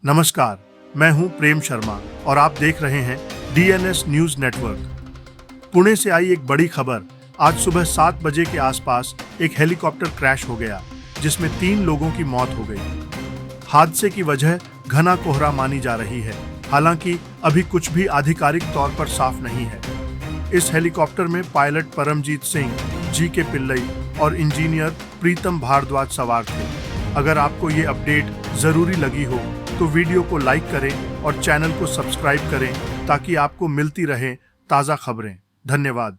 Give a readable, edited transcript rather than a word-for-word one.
नमस्कार, मैं हूं प्रेम शर्मा और आप देख रहे हैं डीएनएस न्यूज नेटवर्क। पुणे से आई एक बड़ी खबर। आज सुबह 7 बजे के आसपास एक हेलीकॉप्टर क्रैश हो गया जिसमें 3 लोगों की मौत हो गई। हादसे की वजह घना कोहरा मानी जा रही है, हालांकि अभी कुछ भी आधिकारिक तौर पर साफ नहीं है। इस हेलीकॉप्टर में पायलट परमजीत सिंह, जी.के. पिल्लई और इंजीनियर प्रीतम भारद्वाज सवार थे। अगर आपको ये अपडेट जरूरी लगी हो तो वीडियो को लाइक करें और चैनल को सब्सक्राइब करें ताकि आपको मिलती रहे ताज़ा खबरें। धन्यवाद।